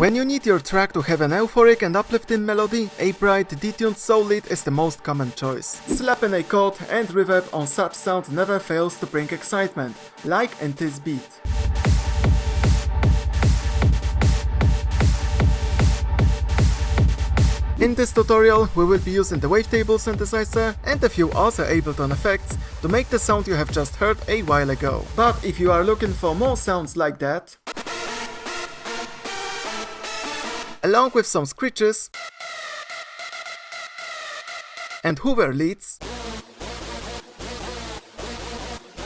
When you need your track to have an euphoric and uplifting melody, a bright, detuned soul lead is the most common choice. Slapping a chord and reverb on such sound never fails to bring excitement, like in this beat. In this tutorial, we will be using the Wavetable synthesizer and a few other Ableton effects to make the sound you have just heard a while ago. But if you are looking for more sounds like that, along with some screeches and hover leads,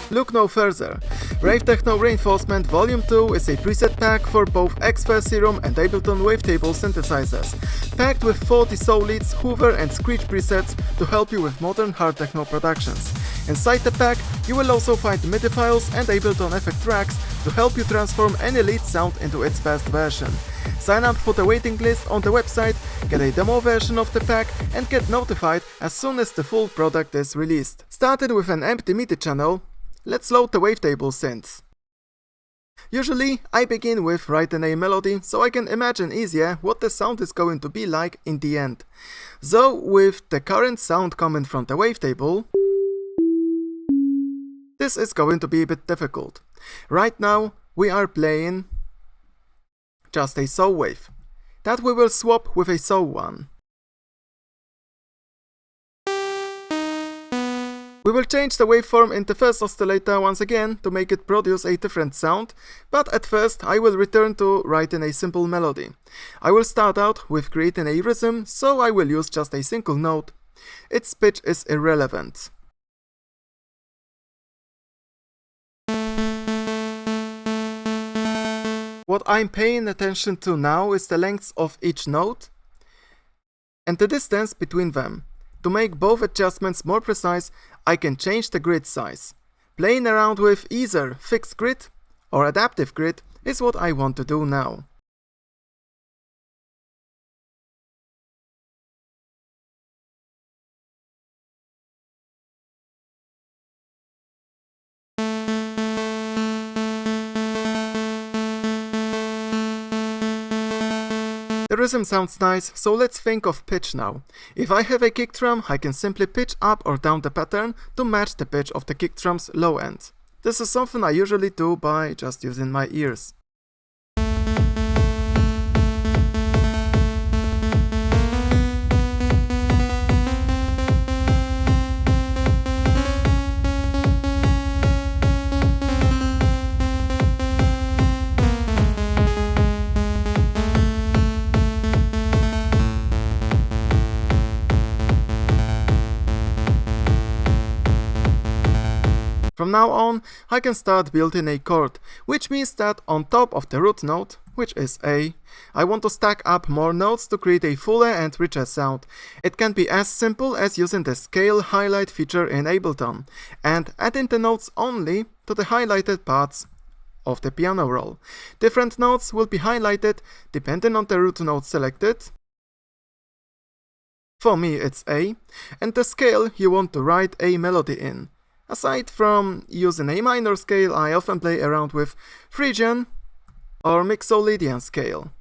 look no further. Rave Techno Reinforcement Volume 2 is a preset pack for both Xfer Serum and Ableton Wavetable synthesizers, packed with 40 soul leads, hover and screech presets to help you with modern hard techno productions. Inside the pack, you will also find MIDI files and Ableton effect tracks to help you transform any lead sound into its best version. Sign up for the waiting list on the website, get a demo version of the pack and get notified as soon as the full product is released. Starting with an empty MIDI channel, let's load the Wavetable synth. Usually, I begin with writing a melody so I can imagine easier what the sound is going to be like in the end. So, with the current sound coming from the Wavetable, this is going to be a bit difficult. Right now, we are playing just a saw wave, that we will swap with a saw one. We will change the waveform in the first oscillator once again to make it produce a different sound, but at first I will return to writing a simple melody. I will start out with creating a rhythm, so I will use just a single note. Its pitch is irrelevant. What I'm paying attention to now is the length of each note and the distance between them. To make both adjustments more precise, I can change the grid size. Playing around with either fixed grid or adaptive grid is what I want to do now. The rhythm sounds nice, so let's think of pitch now. If I have a kick drum, I can simply pitch up or down the pattern to match the pitch of the kick drum's low end. This is something I usually do by just using my ears. From now on, I can start building a chord, which means that on top of the root note, which is A, I want to stack up more notes to create a fuller and richer sound. It can be as simple as using the scale highlight feature in Ableton and adding the notes only to the highlighted parts of the piano roll. Different notes will be highlighted depending on the root note selected. For me it's A, and the scale you want to write a melody in. Aside from using a minor scale, I often play around with Phrygian or Mixolydian scale.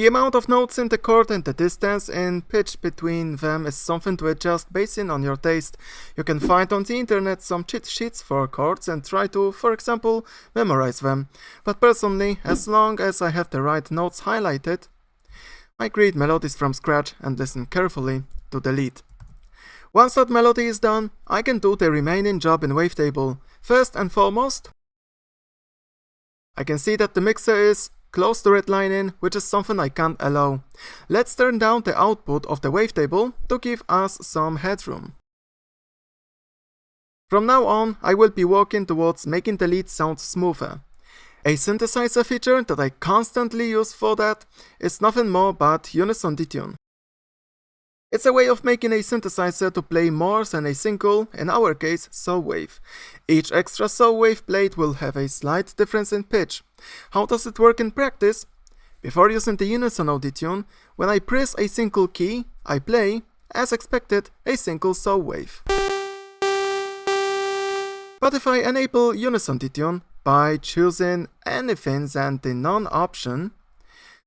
The amount of notes in the chord and the distance in pitch between them is something to adjust basing on your taste. You can find on the internet some cheat sheets for chords and try to, for example, memorize them. But personally, as long as I have the right notes highlighted, I create melodies from scratch and listen carefully to the lead. Once that melody is done, I can do the remaining job in Wavetable. First and foremost, I can see that the mixer is close to redlining, which is something I can't allow. Let's turn down the output of the Wavetable to give us some headroom. From now on, I will be working towards making the lead sound smoother. A synthesizer feature that I constantly use for that is nothing more but unison detune. It's a way of making a synthesizer to play more than a single, in our case, saw wave. Each extra saw wave played will have a slight difference in pitch. How does it work in practice? Before using the unison detune, when I press a single key, I play, as expected, a single saw wave. But if I enable unison detune by choosing anything than the none option,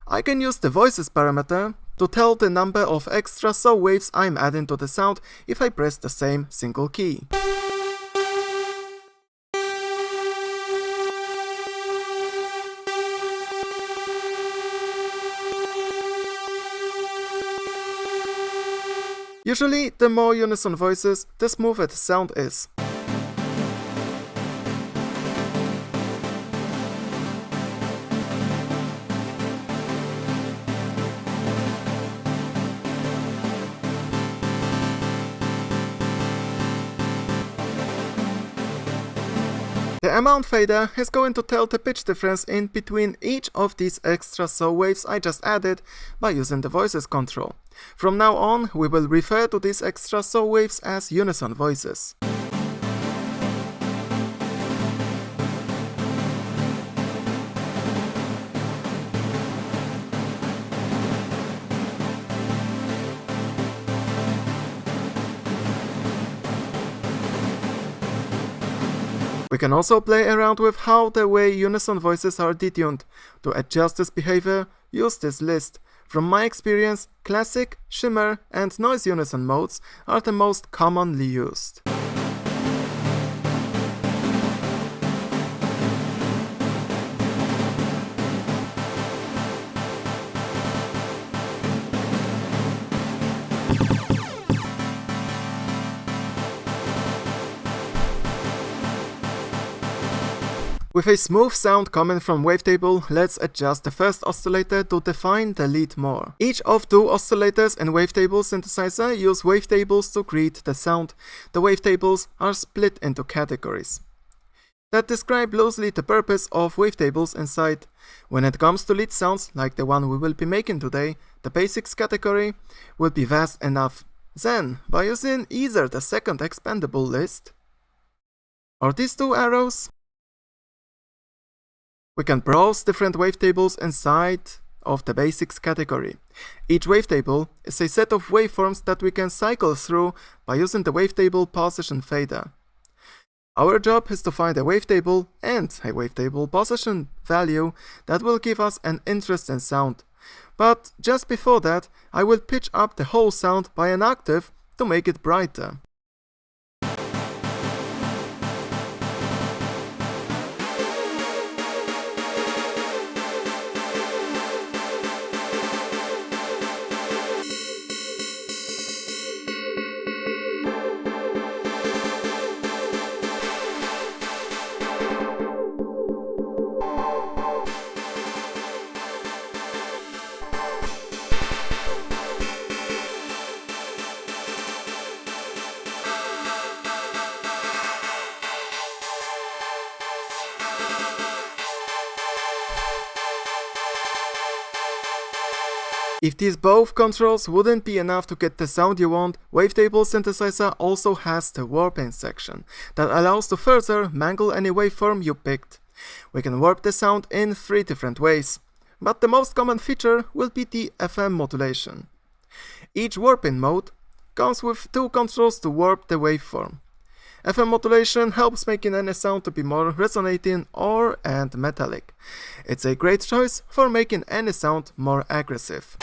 I can use the voices parameter to tell the number of extra saw waves I'm adding to the sound if I press the same single key. Usually, the more unison voices, the smoother the sound is. The amount fader is going to tell the pitch difference in between each of these extra saw waves I just added by using the voices control. From now on, we will refer to these extra saw waves as unison voices. We can also play around with how the way unison voices are detuned. To adjust this behavior, use this list. From my experience, classic, shimmer, and noise unison modes are the most commonly used. With a smooth sound coming from Wavetable, let's adjust the first oscillator to define the lead more. Each of two oscillators in Wavetable synthesizer use wavetables to create the sound. The wavetables are split into categories that describe loosely the purpose of wavetables inside. When it comes to lead sounds, like the one we will be making today, the basics category will be vast enough. Then, by using either the second expandable list or these two arrows, we can browse different wavetables inside of the basics category. Each wavetable is a set of waveforms that we can cycle through by using the wavetable position fader. Our job is to find a wavetable and a wavetable position value that will give us an interesting sound. But just before that, I will pitch up the whole sound by an octave to make it brighter. If these both controls wouldn't be enough to get the sound you want, Wavetable Synthesizer also has the warping section that allows to further mangle any waveform you picked. We can warp the sound in 3 different ways, but the most common feature will be the FM modulation. Each warping mode comes with 2 controls to warp the waveform. FM modulation helps making any sound to be more resonating and metallic. It's a great choice for making any sound more aggressive.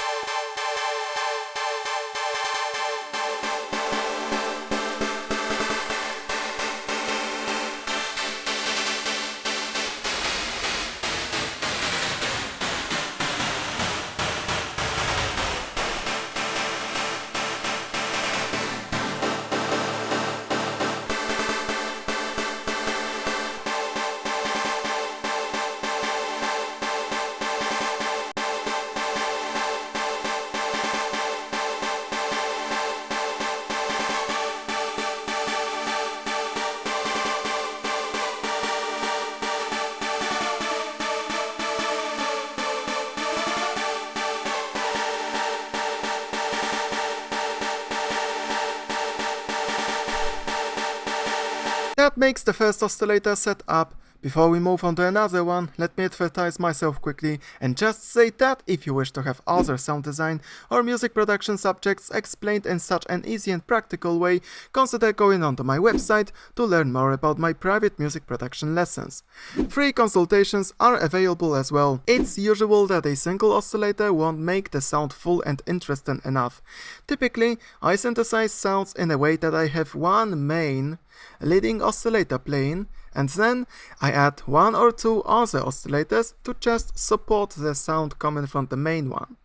That makes the first oscillator set up. Before we move on to another one, let me advertise myself quickly and just say that if you wish to have other sound design or music production subjects explained in such an easy and practical way, consider going onto my website to learn more about my private music production lessons. Free consultations are available as well. It's usual that a single oscillator won't make the sound full and interesting enough. Typically, I synthesize sounds in a way that I have one main leading oscillator playing, and then I add one or two other oscillators to just support the sound coming from the main one.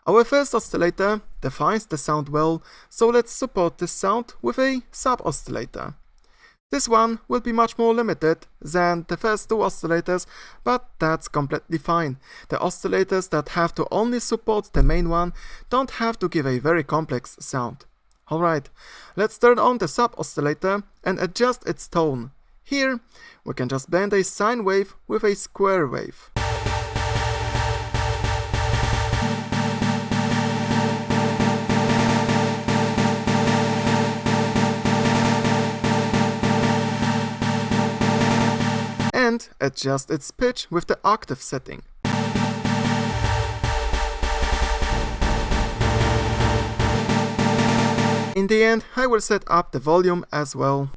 Our first oscillator defines the sound well, so let's support this sound with a sub-oscillator. This one will be much more limited than the first two oscillators, but that's completely fine. The oscillators that have to only support the main one don't have to give a very complex sound. Alright, let's turn on the sub-oscillator and adjust its tone. Here, we can just blend a sine wave with a square wave. And adjust its pitch with the octave setting. In the end, I will set up the volume as well.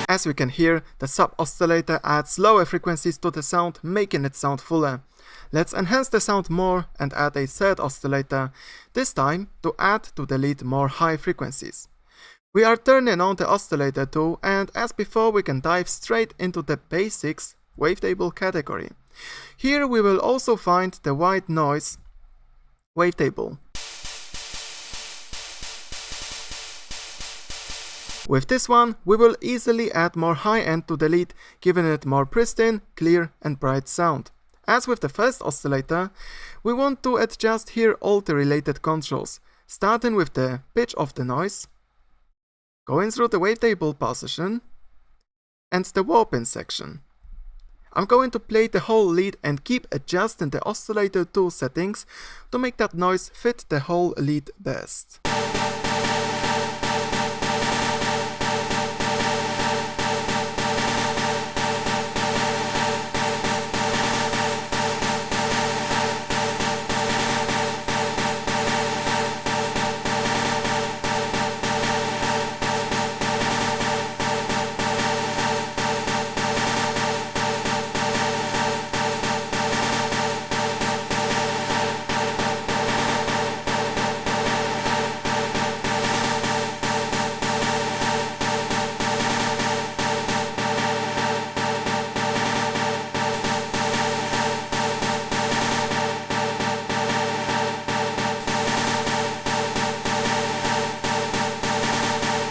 As we can hear, the sub-oscillator adds lower frequencies to the sound, making it sound fuller. Let's enhance the sound more and add a third oscillator, this time to add to the lead more high frequencies. We are turning on the oscillator too, and as before we can dive straight into the basics wavetable category. Here we will also find the white noise wavetable. With this one, we will easily add more high end to the lead, giving it more pristine, clear and bright sound. As with the first oscillator, we want to adjust here all the related controls, starting with the pitch of the noise, going through the wavetable position, and the warping section. I'm going to play the whole lead and keep adjusting the oscillator 2 settings to make that noise fit the whole lead best.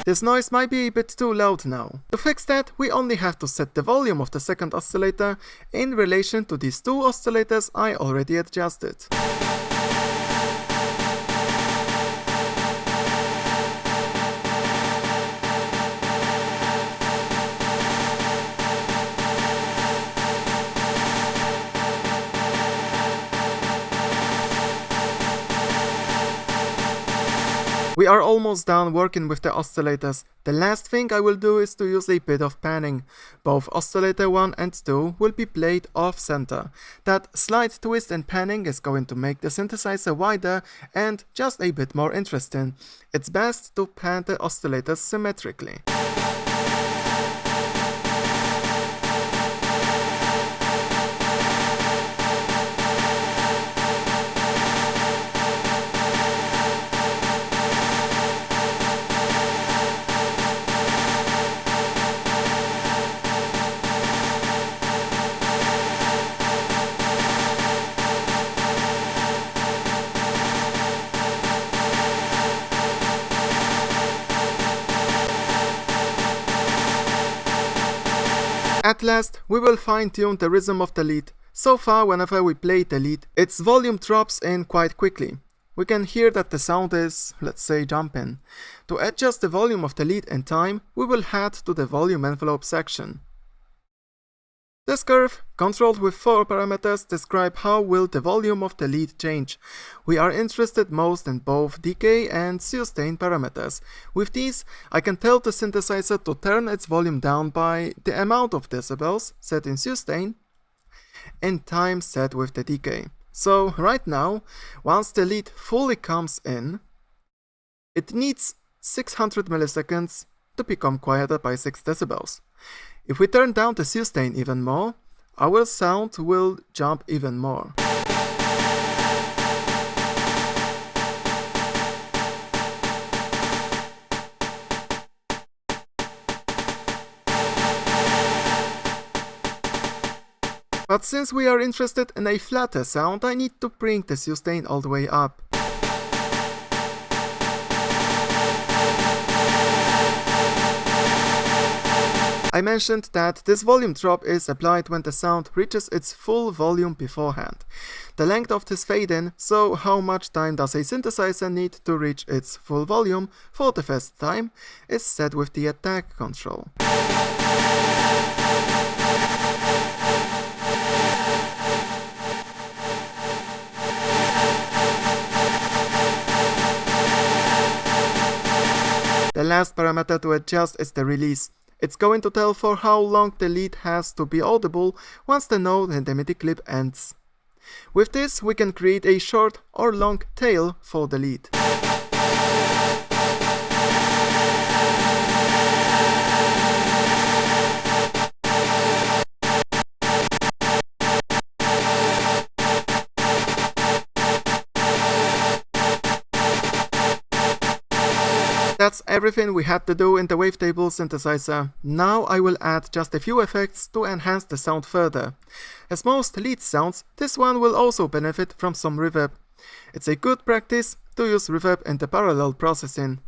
This noise might be a bit too loud now. To fix that, we only have to set the volume of the second oscillator in relation to these two oscillators I already adjusted. We are almost done working with the oscillators. The last thing I will do is to use a bit of panning. Both oscillator 1 and 2 will be played off-center. That slight twist and panning is going to make the synthesizer wider and just a bit more interesting. It's best to pan the oscillators symmetrically. At last, we will fine-tune the rhythm of the lead. So far, whenever we play the lead, its volume drops in quite quickly. We can hear that the sound is, let's say, jumping. To adjust the volume of the lead in time, we will head to the volume envelope section. This curve, controlled with 4 parameters, describes how will the volume of the lead change. We are interested most in both decay and sustain parameters. With these, I can tell the synthesizer to turn its volume down by the amount of decibels set in sustain and time set with the decay. So right now, once the lead fully comes in, it needs 600 milliseconds to become quieter by 6 decibels. If we turn down the sustain even more, our sound will jump even more. But since we are interested in a flatter sound, I need to bring the sustain all the way up. I mentioned that this volume drop is applied when the sound reaches its full volume beforehand. The length of this fade-in, so how much time does a synthesizer need to reach its full volume for the first time, is set with the attack control. The last parameter to adjust is the release. It's going to tell for how long the lead has to be audible once the node in the MIDI clip ends. With this, we can create a short or long tail for the lead. That's everything we had to do in the Wavetable synthesizer. Now I will add just a few effects to enhance the sound further. As most lead sounds, this one will also benefit from some reverb. It's a good practice to use reverb in the parallel processing,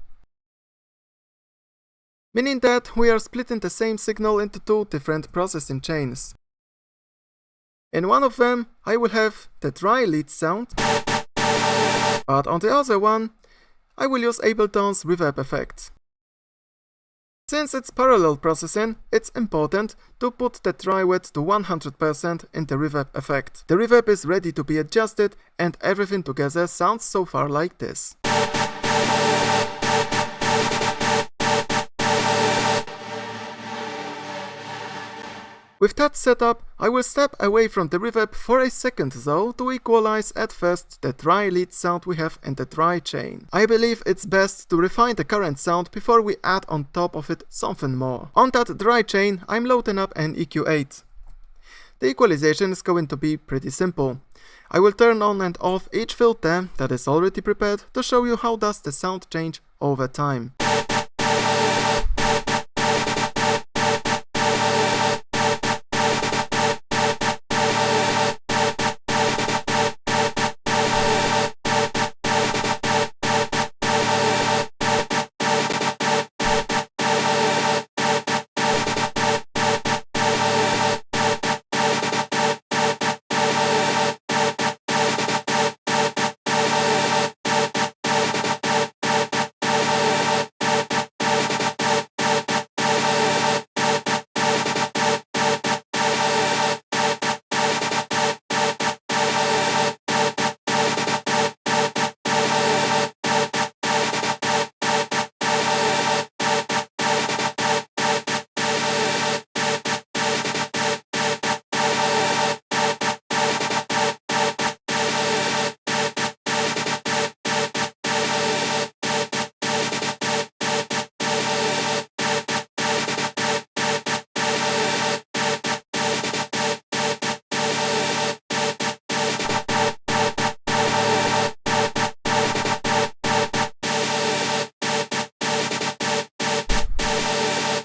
meaning that we are splitting the same signal into 2 different processing chains. In one of them, I will have the dry lead sound, but on the other one, I will use Ableton's reverb effect. Since it's parallel processing, it's important to put the dry width to 100% in the reverb effect. The reverb is ready to be adjusted and everything together sounds so far like this. With that setup, I will step away from the reverb for a second though to equalize at first the dry lead sound we have in the dry chain. I believe it's best to refine the current sound before we add on top of it something more. On that dry chain, I'm loading up an EQ8. The equalization is going to be pretty simple. I will turn on and off each filter that is already prepared to show you how does the sound change over time.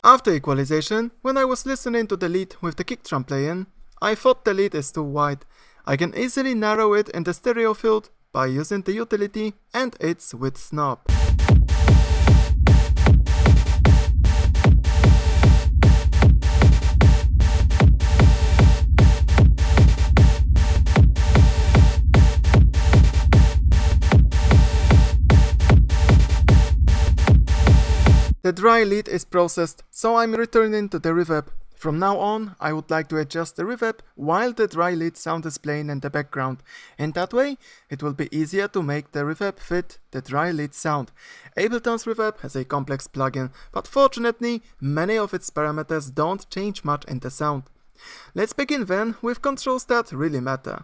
After equalization, when I was listening to the lead with the kick drum playing, I thought the lead is too wide. I can easily narrow it in the stereo field by using the utility and its width knob. The dry lead is processed, so I'm returning to the reverb. From now on, I would like to adjust the reverb while the dry lead sound is playing in the background. In that way, it will be easier to make the reverb fit the dry lead sound. Ableton's reverb has a complex plugin, but fortunately, many of its parameters don't change much in the sound. Let's begin then with controls that really matter.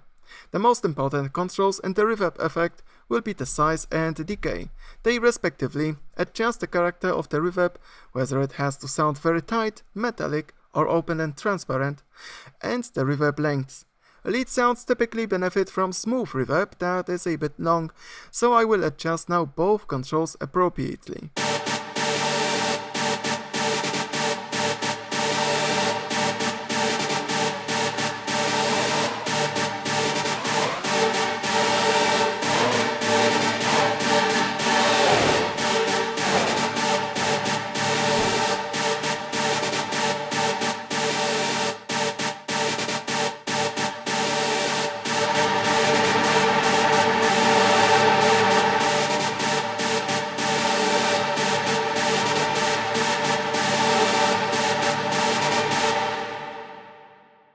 The most important controls in the reverb effect will be the size and decay. They respectively adjust the character of the reverb, whether it has to sound very tight, metallic, or open and transparent, and the reverb length. Lead sounds typically benefit from smooth reverb that is a bit long, so I will adjust now both controls appropriately.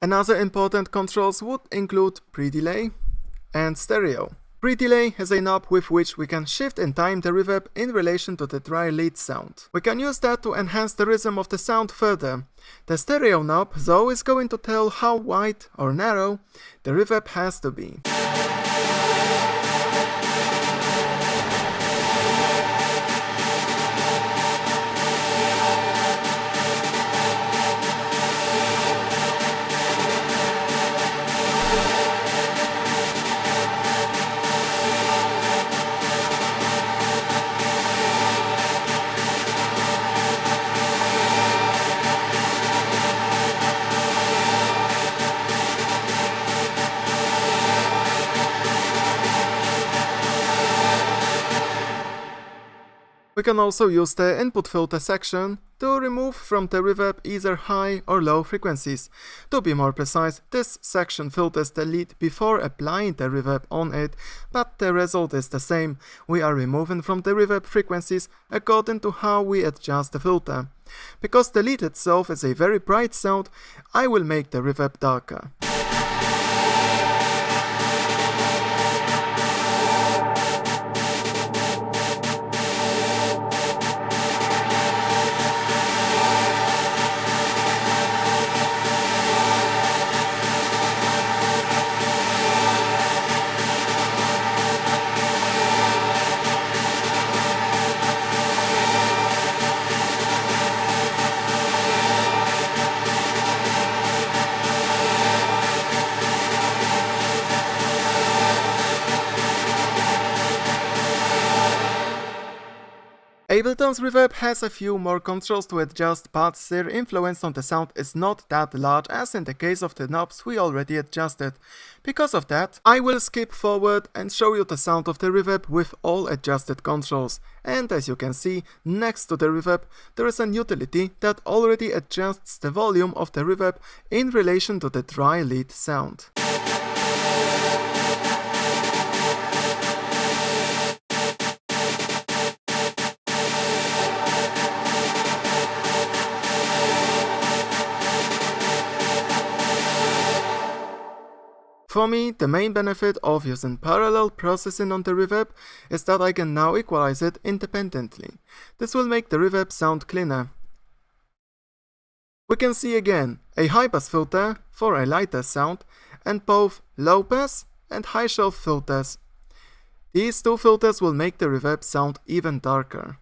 Another important controls would include pre-delay and stereo. Pre-delay has a knob with which we can shift and time the reverb in relation to the dry lead sound. We can use that to enhance the rhythm of the sound further. The stereo knob, though, is going to tell how wide or narrow the reverb has to be. We can also use the input filter section to remove from the reverb either high or low frequencies. To be more precise, this section filters the lead before applying the reverb on it, but the result is the same. We are removing from the reverb frequencies according to how we adjust the filter. Because the lead itself is a very bright sound, I will make the reverb darker. Ableton's reverb has a few more controls to adjust, but their influence on the sound is not that large as in the case of the knobs we already adjusted. Because of that, I will skip forward and show you the sound of the reverb with all adjusted controls. And as you can see, next to the reverb, there is an utility that already adjusts the volume of the reverb in relation to the dry lead sound. For me, the main benefit of using parallel processing on the reverb is that I can now equalize it independently. This will make the reverb sound cleaner. We can see again a high-pass filter for a lighter sound and both low-pass and high-shelf filters. These two filters will make the reverb sound even darker.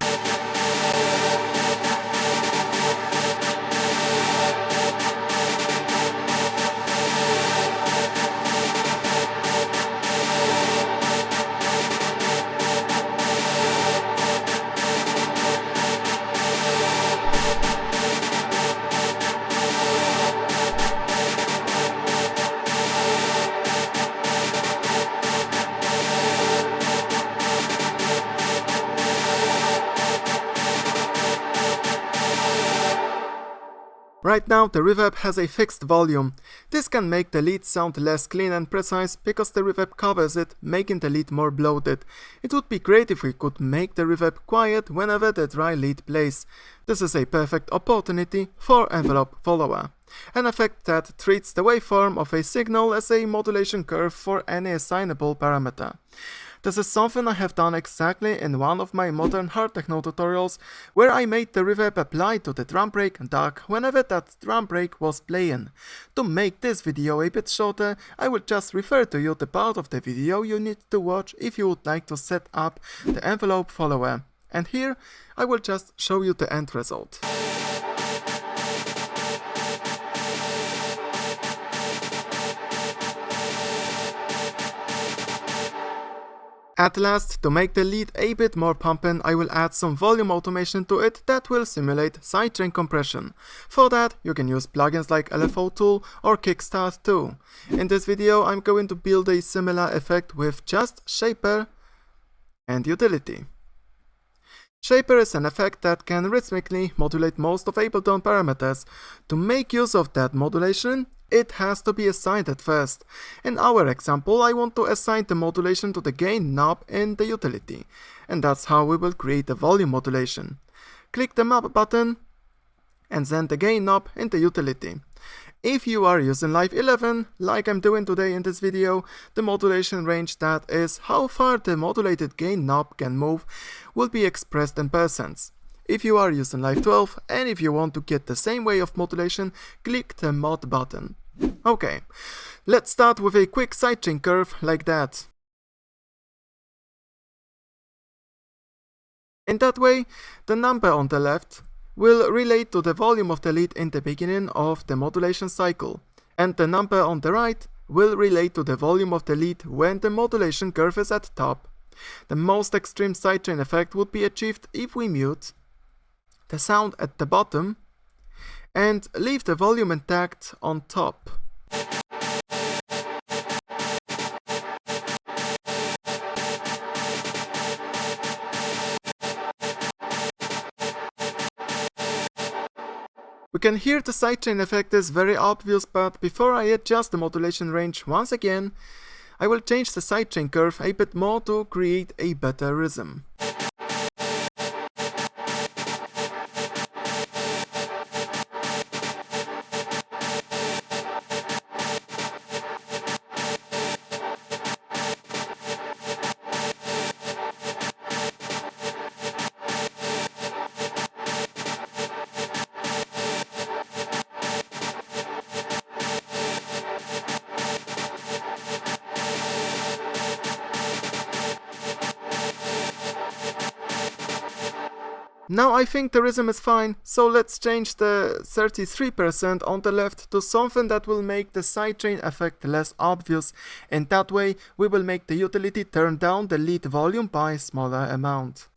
Right now the reverb has a fixed volume. This can make the lead sound less clean and precise because the reverb covers it, making the lead more bloated. It would be great if we could make the reverb quiet whenever the dry lead plays. This is a perfect opportunity for envelope follower, an effect that treats the waveform of a signal as a modulation curve for any assignable parameter. This is something I have done exactly in one of my modern hard techno tutorials, where I made the reverb apply to the drum break DUG whenever that drum break was playing. To make this video a bit shorter, I will just refer to you the part of the video you need to watch if you would like to set up the envelope follower. And here, I will just show you the end result. At last, to make the lead a bit more pumping, I will add some volume automation to it that will simulate sidechain compression. For that, you can use plugins like LFO Tool or Kickstart too. In this video, I'm going to build a similar effect with just Shaper and Utility. Shaper is an effect that can rhythmically modulate most of Ableton parameters. To make use of that modulation, it has to be assigned at first. In our example, I want to assign the modulation to the gain knob in the utility, and that's how we will create the volume modulation. Click the map button and then the gain knob in the utility. If you are using Live 11, like I'm doing today in this video, the modulation range, that is how far the modulated gain knob can move, will be expressed in percents. If you are using Live 12 and if you want to get the same way of modulation, click the mod button. Okay, let's start with a quick sidechain curve like that. In that way, the number on the left will relate to the volume of the lead in the beginning of the modulation cycle, and the number on the right will relate to the volume of the lead when the modulation curve is at top. The most extreme sidechain effect would be achieved if we mute the sound at the bottom and leave the volume intact on top. We can hear the sidechain effect is very obvious, but before I adjust the modulation range once again, I will change the sidechain curve a bit more to create a better rhythm. Now I think the rhythm is fine, so let's change the 33% on the left to something that will make the sidechain effect less obvious, and that way we will make the utility turn down the lead volume by a smaller amount.